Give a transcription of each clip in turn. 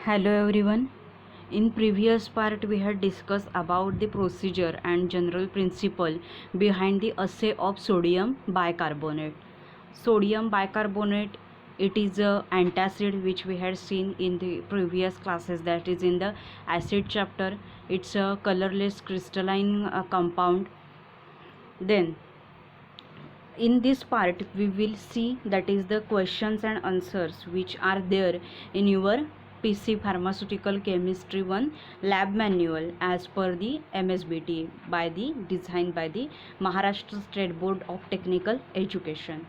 Hello everyone. In previous part we had discussed about the procedure and general principle behind the assay of sodium bicarbonate. Sodium bicarbonate, it is a antacid which we had seen in the previous classes, that is in the acid chapter. It's a colorless crystalline compound. Then in this part we will see, that is the questions and answers which are there in your PC Pharmaceutical Chemistry 1 lab manual as per the MSBT by the designed by the Maharashtra State Board of Technical Education.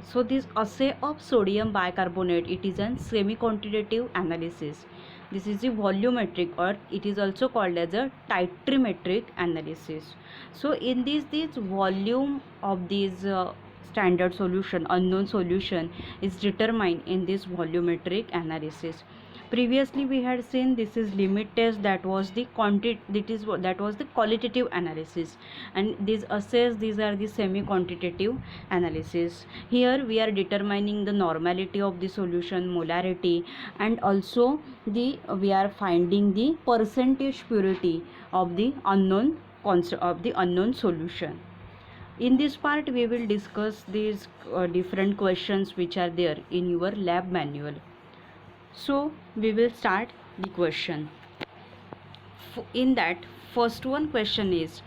So this assay of sodium bicarbonate, it is a semi quantitative analysis. This is a volumetric, or it is also called as a titrimetric analysis. So in this volume of these standard solution, unknown solution, is determined in this volumetric analysis. Previously we had seen this is limit test, that was the qualitative analysis, and these assays, these are the semi quantitative analysis. Here we are determining the normality of the solution, molarity, and also we are finding the percentage purity of the unknown solution. In this part we will discuss these different questions which are there in your lab manual. So we will start the question. In that, first one question is,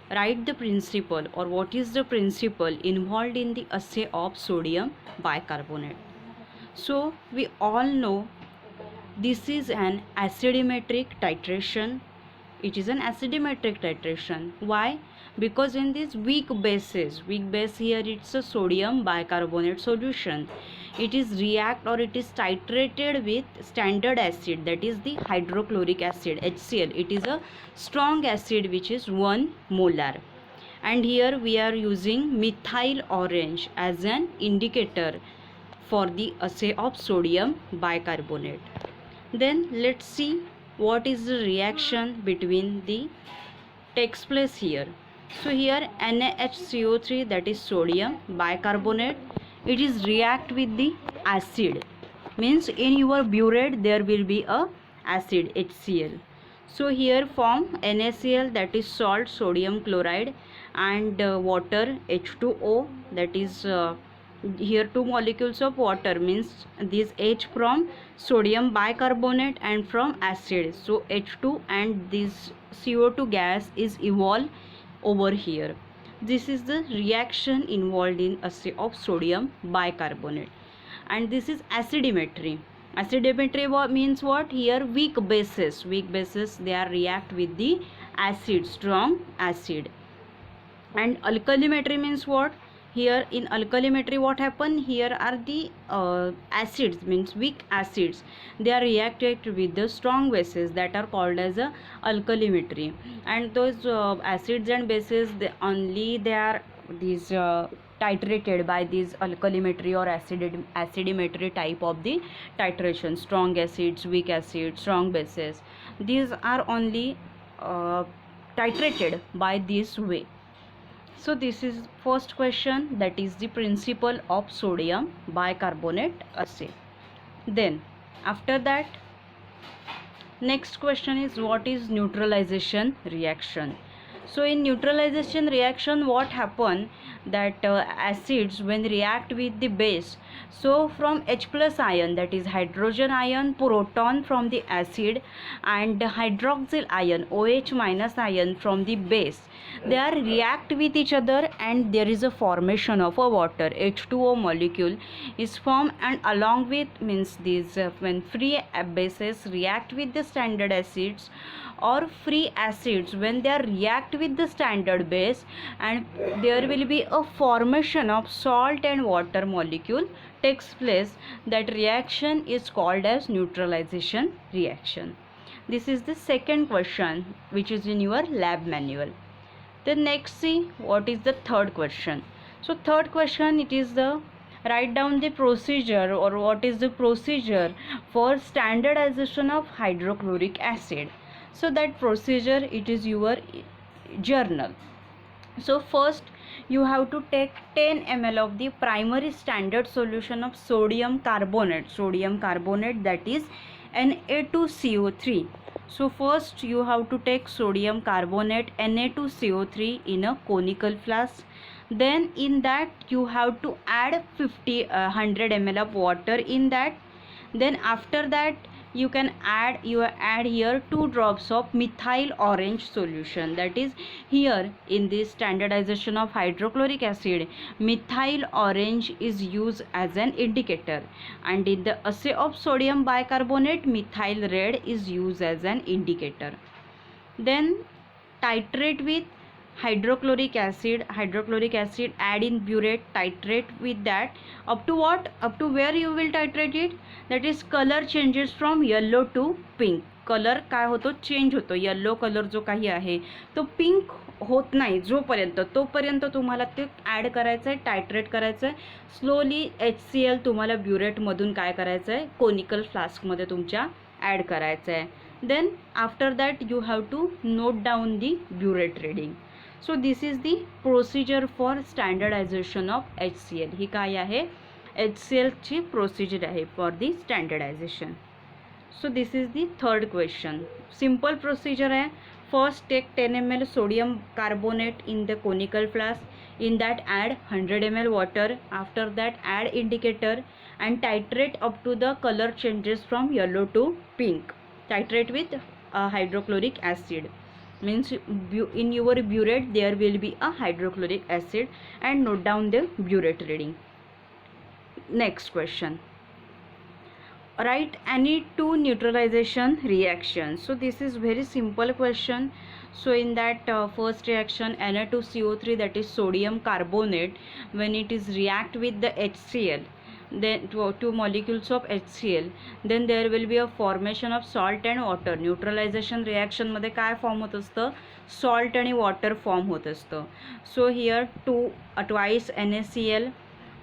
write the principle, or what is the principle involved in the assay of sodium bicarbonate. So we all know this is an acidimetric titration. It is an acidimetric titration. Why? Because in this weak base here, it's a sodium bicarbonate solution. It is react, or it is titrated with standard acid, that is the hydrochloric acid, HCl. It is a strong acid which is 1 molar. And here we are using methyl orange as an indicator for the assay of sodium bicarbonate. Then let's see what is the reaction between the takes place here. So here NaHCO3, that is sodium bicarbonate, it is react with the acid, means in your burette there will be a acid HCl. So here form NaCl, that is salt, sodium chloride, and water H2O, that is here two molecules of water, means this H from sodium bicarbonate and from acid. So H2 and this CO2 gas is evolved over here. This is the reaction involved in assay of sodium bicarbonate, and this is acidimetry. Acidimetry means what? Here weak bases they are react with the acid, strong acid. And alkalimetry means what? Here in alkalimetry what happen? Here are the acids, means weak acids, they are reacted with the strong bases, that are called as a alkalimetry. And those acids and bases, they are these titrated by these alkalimetry or acidimetry type of the titration. Strong acids, weak acids, strong bases, these are only titrated by this way. So this is first question, that is the principle of sodium bicarbonate assay. Then after that, next question is, what is neutralization reaction. So in neutralization reaction what happen, that acids when react with the base, so from H plus ion, that is hydrogen ion, proton from the acid, and hydroxyl ion, OH minus ion from the base, they are react with each other, and there is a formation of a water H2O molecule is formed. And along with, means these when free bases react with the standard acids, or free acids when they react with the standard base, and there will be a formation of salt and water molecule takes place, that reaction is called as neutralization reaction. This is the second question which is in your lab manual. Then next, see what is the third question. So third question, it is the write down the procedure, or what is the procedure for standardization of hydrochloric acid. So that procedure, it is your journal. So first you have to take 10 ml of the primary standard solution of sodium carbonate, that is Na2CO3. So first you have to take sodium carbonate Na2CO3 in a conical flask. Then in that you have to add 100 ml of water in that. Then after that you can add here 2 drops of methyl orange solution. That is, here in this standardization of hydrochloric acid, methyl orange is used as an indicator, and in the assay of sodium bicarbonate, methyl red is used as an indicator. Then titrate with hydrochloric acid, add in burette, titrate with that up to what, up to where you will titrate it, that is color changes from yellow to pink. Colour काय होतो, change होतो. Yellow colour जो काही आहे तो pink होत नाही जोपर्यंत, तोपर्यंत तुम्हाला ते ॲड करायचं आहे, टायट्रेट करायचं आहे स्लोली. HCl तुम्हाला ब्युरेटमधून काय करायचं आहे, कोनिकल फ्लास्कमध्ये तुमच्या ॲड करायचं आहे. Then after that you have to note down the burette reading. So this is the procedure for standardization of HCl. ही काय आहे, HCl ची प्रोसिजर आहे for the standardization. So this is the third question. Simple procedure है. First take 10 ml sodium carbonate in the conical flask. In that add 100 ml water. After that add indicator and titrate up to the color changes from yellow to pink. Titrate with hydrochloric acid. Means in your burette there will be a hydrochloric acid, and note down the burette reading. Next question. Write any 2 neutralization reactions. So this is very simple question. So in that first reaction, Na2CO3, that is sodium carbonate, when it is react with the HCl, then two molecules of HCl, then there will be a formation of salt and water. Neutralisation reaction मध्ये काय form होत असतं, salt आणि water form होत असतं. So here twice NaCl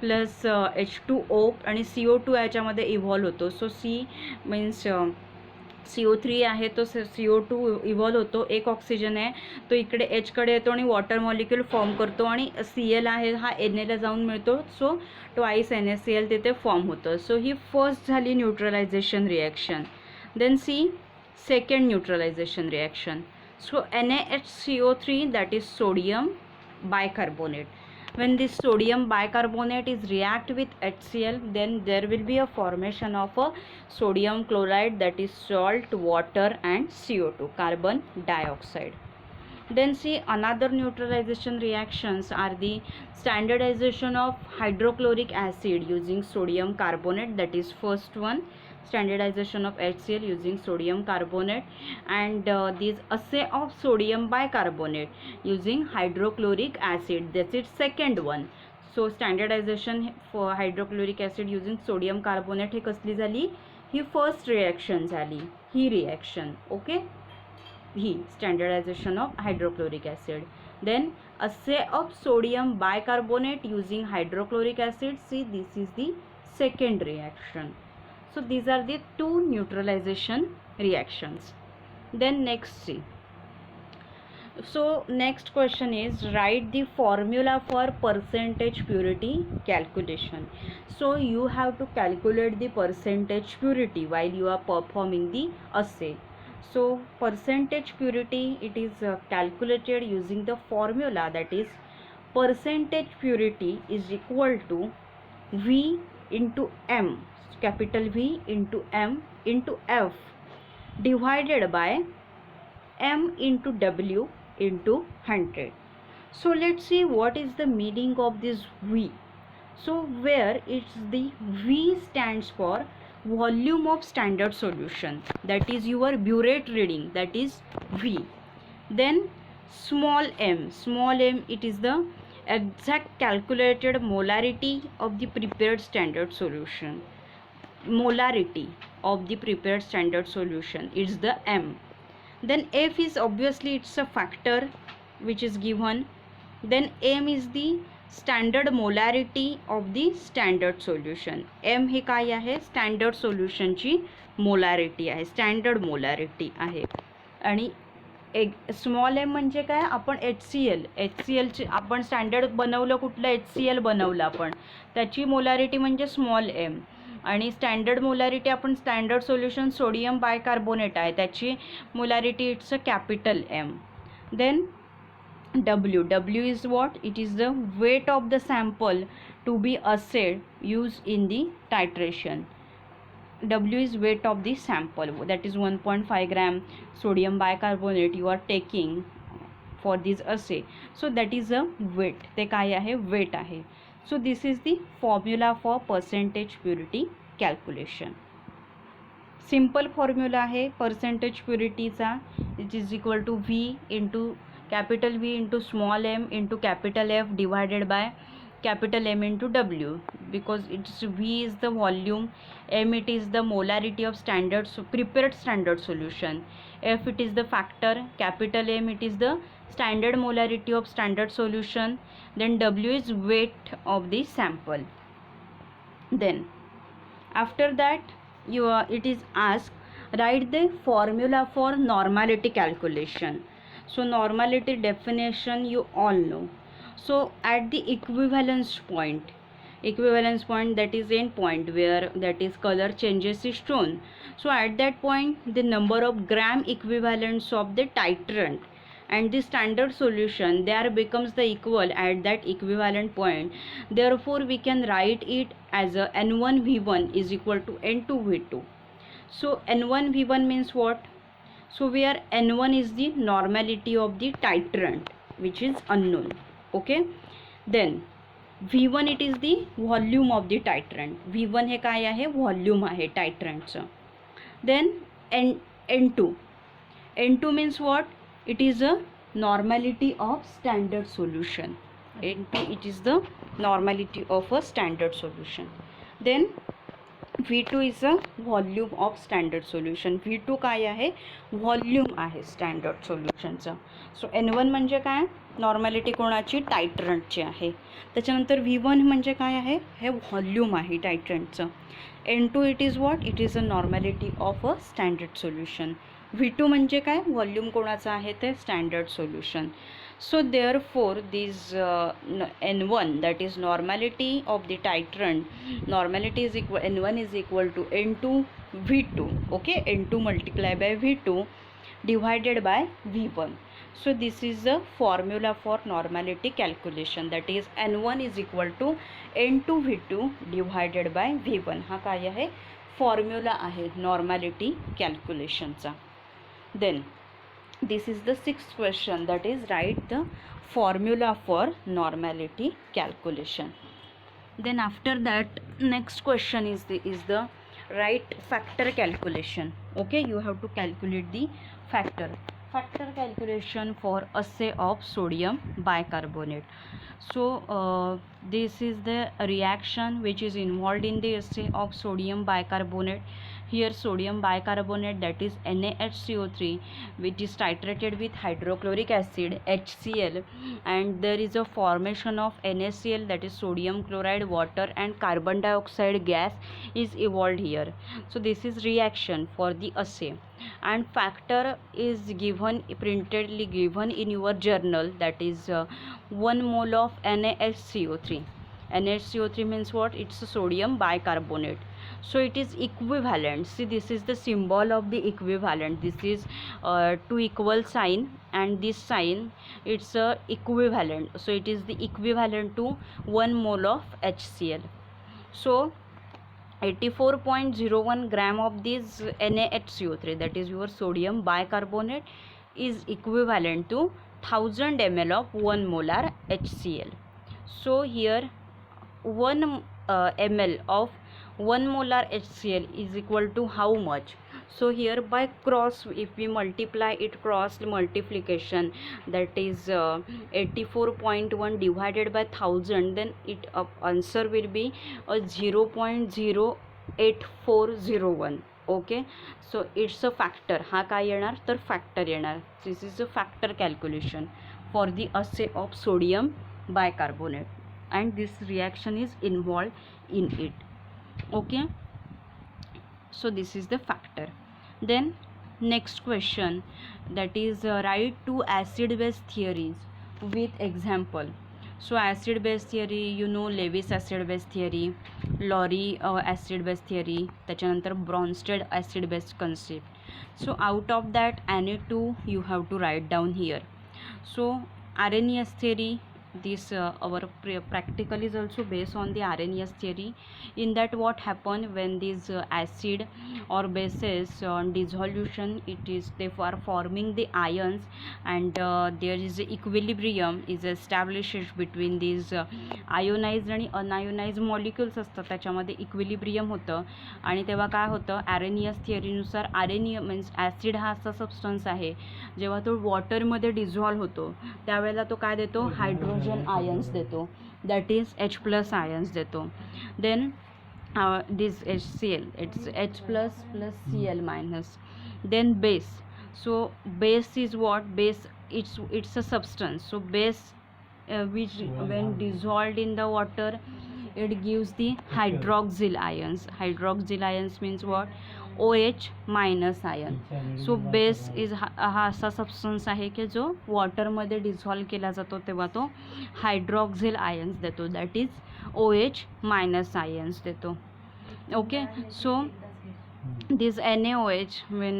plus H2O आणि CO2 याच्यामध्ये evolve होतो. सो C मीन्स CO3 आहे तो CO2 इव्हॉल्व होतो, एक ऑक्सिजन आहे तो इकडे H कडे येतो आणि वॉटर मॉलिक्यूल फॉर्म करतो, आणि Cl आहे हा Na ला जाऊन मिळतो. सो ट्वाइस NaCl तिथे फॉर्म होतं. सो ही फर्स्ट झाली neutralization reaction. Then see second neutralization reaction. So NaHCO3, that is sodium bicarbonate. When this sodium bicarbonate is react with HCl, then there will be a formation of a sodium chloride, that is salt, water and CO2, carbon dioxide. Then see another neutralization reactions are the standardization of hydrochloric acid using sodium carbonate, that is first one, standardization of HCl using sodium carbonate, and this assay of sodium bicarbonate using hydrochloric acid, that's its second one. So standardization for hydrochloric acid using sodium carbonate हे कसली झाली, ही first reaction झाली, ही reaction. Okay, ही standardization of hydrochloric acid. Then assay of sodium bicarbonate using hydrochloric acid, see this is the second reaction. So these are the 2 neutralization reactions. Then next see. So next question is write the formula for percentage purity calculation. So you have to calculate the percentage purity while you are performing the assay. So percentage purity, it is calculated using the formula, that is percentage purity is equal to V into M, capital V into M into F divided by M into W into 100. So let's see what is the meaning of this V. So where it's the V stands for volume of standard solution, that is your burette reading, that is V. Then small m, it is the exact calculated molarity of the prepared standard solution. Molarity of the prepared standard solution is the m. Then F is obviously it's a factor which is given. Then M is the standard molarity of the standard solution. M हे काय आहे, standard सोल्युशनची molarity आहे, standard molarity आहे. आणि एक small M म्हणजे काय, आपण HClची आपण स्टँडर्ड बनवलं, कुठलं HCl बनवलं आपण, त्याची मोलारिटी म्हणजे स्मॉल एम. आणि स्टँडर्ड मोलॅरिटी आपण स्टँडर्ड सोल्युशन सोडियम बायकार्बोनेट आहे त्याची molarity it's a capital M. Then W is what? It is the weight of the sample to be assayed used in the titration. W is weight of the sample, that is 1.5 gram sodium bicarbonate you are taking for this assay. So that is a weight, ते काय आहे? weight आहे. So this is the formula for percentage purity calculation. Simple formula आहे percentage प्युरिटीचा, it is equal to V into capital V into small m into capital F divided by capital M into W, because it's V is the volume, M it is the molarity of standard prepared standard solution, F it is the factor, capital M it is the standard molarity of standard solution, then W is weight of the sample. Then after that it is asked write the formula for normality calculation. So normality definition you all know. So at the equivalence point that is end point where that is color changes is shown. So at that point the number of gram equivalents of the titrant and the standard solution there becomes the equal at that equivalent point. Therefore we can write it as a N1 V1 is equal to N2 V2. So N1 V1 means what? So where N1 is the normality of the titrant which is unknown. Okay, then V1 it is the volume of the titrant. V1 हे काय आहे? Volume आहे titrantचं. Then N2 means what? It is a normality of standard solution. N2 it is the normality of a standard solution. Then V2 is a volume of standard solution. V2 काय आहे? Volume आहे standard सोल्युशनचं. सो N1 म्हणजे काय? नॉर्मॅलिटी कोणाची? टायट्रंटची आहे. त्याच्यानंतर V1 म्हणजे काय आहे? हे व्हॉल्यूम आहे टायट्रंटचं. N2 it is what? It is a normality of a standard solution. V2 म्हणजे काय? व्हॉल्यूम कोणाचं आहे? ते standard solution. So therefore this N1 that is normality of the titrant, normality is equal, N1 is equal to N2 V2. Okay, N2 multiplied by V2 divided by V1. So this is the formula for normality calculation, that is N1 is equal to N2 V2 divided by V1. हा काय आहे? Formula आहे नॉर्मॅलिटी कॅल्क्युलेशनचा. Then this is the sixth question, that is write the formula for normality calculation. Then after that next question is the right factor calculation. Okay, you have to calculate the factor calculation for assay of sodium bicarbonate. So this is the reaction which is involved in the assay of sodium bicarbonate. Here sodium bicarbonate, that is NaHCO3, which is titrated with hydrochloric acid HCl, and there is a formation of NaCl, that is sodium chloride, water and carbon dioxide gas is evolved here. So this is reaction for the assay, and factor is given printedly given in your journal, that is 1 mole of NaHCO3. NaHCO3 means what? It's a sodium bicarbonate. So it is equivalent. See, this is the symbol of the equivalent. This is two equal sign, and this sign it's a equivalent. So it is the equivalent to 1 mole of HCl. So 84.01 gram of this NaHCO3, that is your sodium bicarbonate, is equivalent to 1000 ml of 1 molar HCl. So here 1 ml of 1 molar HCl is equal to how much? So here by cross, if we multiply it, cross multiplication, that is 84.1 divided by 1000, then it answer will be 0.08401. Okay, so it's a factor. हा काय येणार? तर factor येणार. This is a factor calculation for the assay of sodium bicarbonate, and this reaction is involved in it. Okay, so this is the factor. Then next question, that is write two acid base theories with example. So acid base theory, you know Lewis acid base theory. Lowry acid base theory, त्याच्यानंतर Bronsted acid base concept. So out of that any2 you have to write down here. So Arrhenius theory, this our practical is also based on the Arrhenius theory. In that what happen when these acid or bases on dissolution, it is they are forming the ions, and there is equilibrium is established between these ionized आणि un-ionised molecules असतात, त्याच्यामध्ये equilibrium होतं. आणि तेव्हा काय होतं, ॲरेनियस थिअरीनुसार ॲरेनियम means acid हा असा सबस्टन्स आहे, जेव्हा तो वॉटरमध्ये डिझॉल्व होतो त्यावेळेला तो काय देतो, हायड्रोजन आयन्स देतो, दॅट इज H+ आयन्स देतो. Then this HCl, it's H+ plus Cl-. Then base. So base is what? Base, it's a substance. So base which when dissolved in the water, it gives the hydroxyl ions. Hydroxyl ions means what? OH- ion. So base is हा असा substance आहे की जो वॉटरमध्ये dissolve केला जातो तेव्हा तो हायड्रॉक्झिल ions देतो, दॅट इज OH- आयन्स देतो. Okay, so this NaOH, when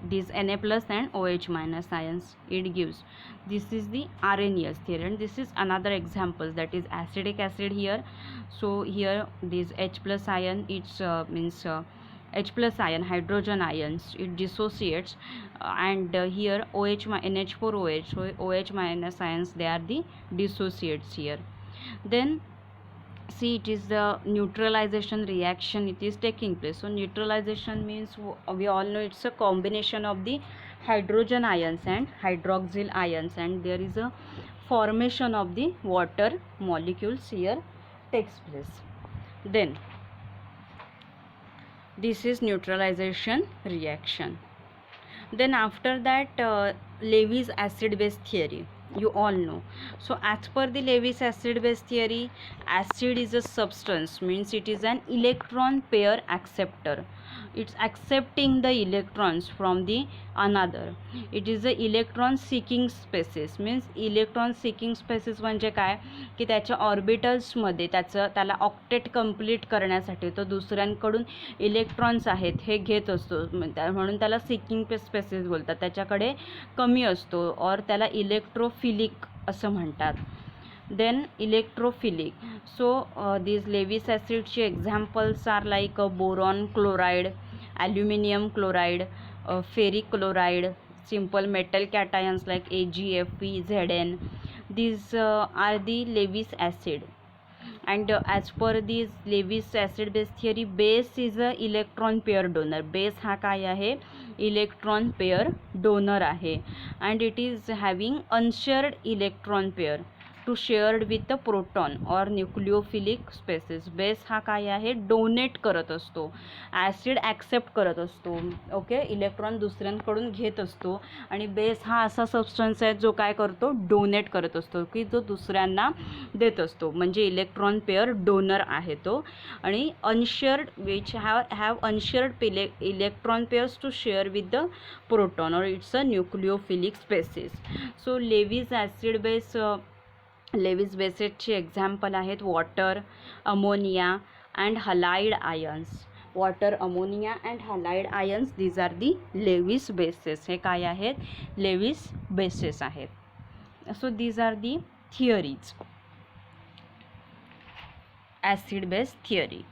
this Na+ and OH- ions it gives, this is the Arrhenius theory, and this is another example, that is acetic acid here. So here this H+ ion, it's means H+ ion, hydrogen ions, it dissociates, and here NH4OH, so OH- ions, they are the dissociates here. Then see, it is the neutralization reaction, it is taking place. So neutralization means we all know it's a combination of the hydrogen ions and hydroxyl ions, and there is a formation of the water molecules here takes place. Then this is neutralization reaction. Then after that Lewis acid base theory, you all know. So as per the Lewis acid base theory, acid is a substance, means it is an electron pair acceptor, it's accepting the electrons from the another. It is a electron seeking species, means electron seeking species म्हणजे काय की त्याच्या ऑर्बिटल्समध्ये त्याला octet complete करण्यासाठी तो दुसऱ्यांकडून electrons आहेत हे घेत असतो, म्हणून त्याला सीकिंग स्पेसिस बोलतात, त्याच्याकडे कमी असतो, और त्याला इलेक्ट्रोफिलिक असं म्हणतात. Then electrophilic. So these Lewis acidचे examples are like boron chloride, aluminum chloride, ferric chloride, simple metal cations like AgFe, Zn. These are the Lewis acid. And as per this Lewis acid base theory, base is a electron pair donor. Base हा काय आहे, electron pair donor आहे, and it is having unshared electron pair to shared with the proton or nucleophilic species. Base हा काय आहे, donate करत असतो, acid accept करत असतो, ओके, इलेक्ट्रॉन दुसऱ्यांकडून घेत असतो, आणि बेस हा असा सबस्टन्स आहे जो काय करतो, डोनेट करत असतो, की जो दुसऱ्यांना देत असतो, म्हणजे इलेक्ट्रॉन पेअर डोनर आहे तो. आणि unshared which have unshared electron pairs to share with the proton, और it's a nucleophilic species. So Lewis बेसेसचे एक्झाम्पल आहेत water, ammonia and halide ions. Water, ammonia and halide ions, these are the Lewis bases. हे काय आहेत, Lewis bases आहेत. So these are the theories, acid base theory.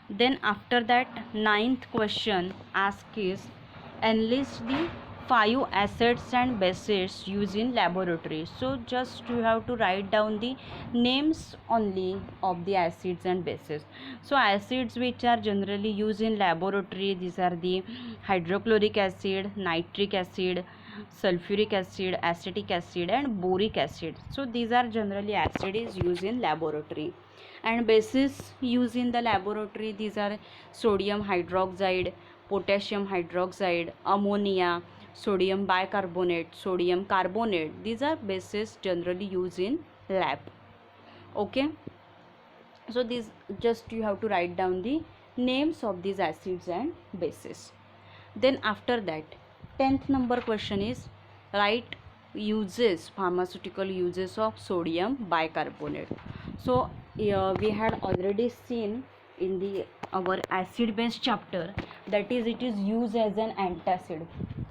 Then after that 9th question ask is enlist the 5 acids and bases used in laboratory. So just you have to write down the names only of the acids and bases. So acids which are generally used in laboratory, these are the hydrochloric acid, nitric acid, sulfuric acid, acetic acid and boric acid. So these are generally acid is used in laboratory. And bases used in the laboratory, these are sodium hydroxide, potassium hydroxide, ammonia, sodium bicarbonate, sodium carbonate. These are bases generally used in lab. Okay, so these just you have to write down the names of these acids and bases. Then after that 10th number question is write uses, pharmaceutical uses of sodium bicarbonate. So we had already seen in the our acid base chapter, that is it is used as an antacid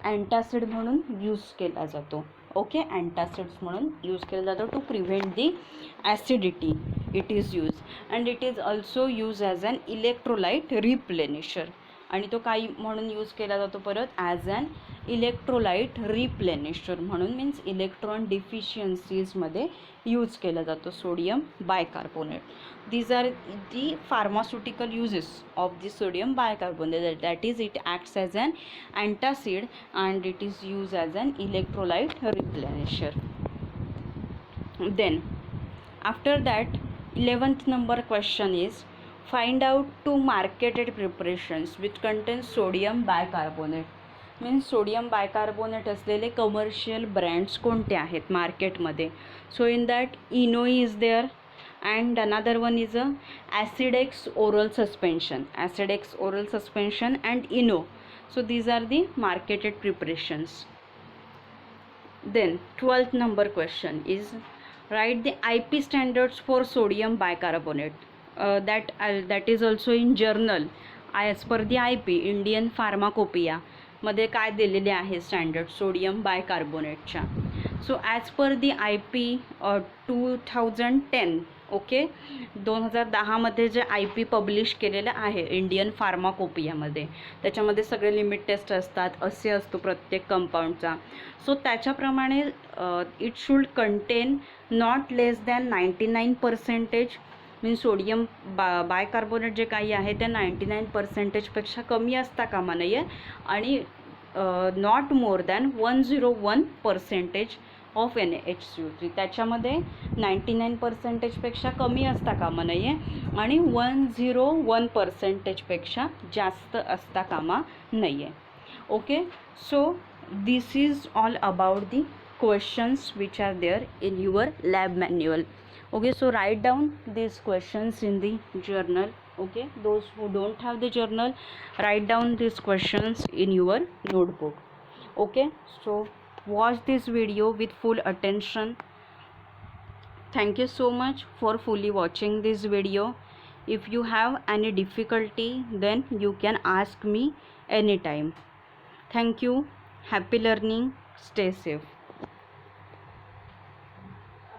म्हणून use केला जातो. Okay, antacids म्हणून use केला जातो to prevent the acidity. It is use and it is also use as an electrolyte replenisher. आणि तो काही म्हणून यूज केला जातो परत ॲज अन इलेक्ट्रोलाइट रिप्लेनिशर म्हणून, मीन्स इलेक्ट्रॉन डिफिशियन्सीजमध्ये यूज केला जातो sodium bicarbonate. These are the pharmaceutical uses of the sodium bicarbonate, that is it acts as an antacid and it is used as an electrolyte replenisher. Then after that, 11th number question is find out two marketed preparations which contain sodium bicarbonate. Means sodium bicarbonate असलेले commercial brands कोणते आहेत मार्केटमध्ये. So in that Eno is there and another one is a Acidex oral suspension and Ino. So these are the marketed preparations. Then 12th number question is write the IP standards for sodium bicarbonate. That is also in journal as per the IP Indian Pharmacopoeia मध्ये काय दिलेले आहे standard sodium बायकार्बोनेटच्या. So as per the IP 2010, okay, 2010मध्ये जे IP publish केलेलं आहे Indian फार्माकोपियामध्ये, त्याच्यामध्ये सगळे लिमिट टेस्ट असतात, असे असतो प्रत्येक कंपाऊंडचा. सो त्याच्याप्रमाणे it should contain not less than 99%. Means sodium bicarbonate जे काही आहे त्या 99%पेक्षा कमी असता कामा नये आणि not more than 101% of NaHCO3. त्याच्यामध्ये 99%पेक्षा कमी असता कामा नये आणि 101%पेक्षा जास्त असता कामा नये. Okay, so this is all about the questions which are there in your lab manual. Okay, so write down these questions in the journal. Okay, those who don't have the journal, write down these questions in your notebook. Okay, so watch this video with full attention. Thank you so much for fully watching this video. If you have any difficulty, then you can ask me anytime. Thank you. Happy learning. Stay safe.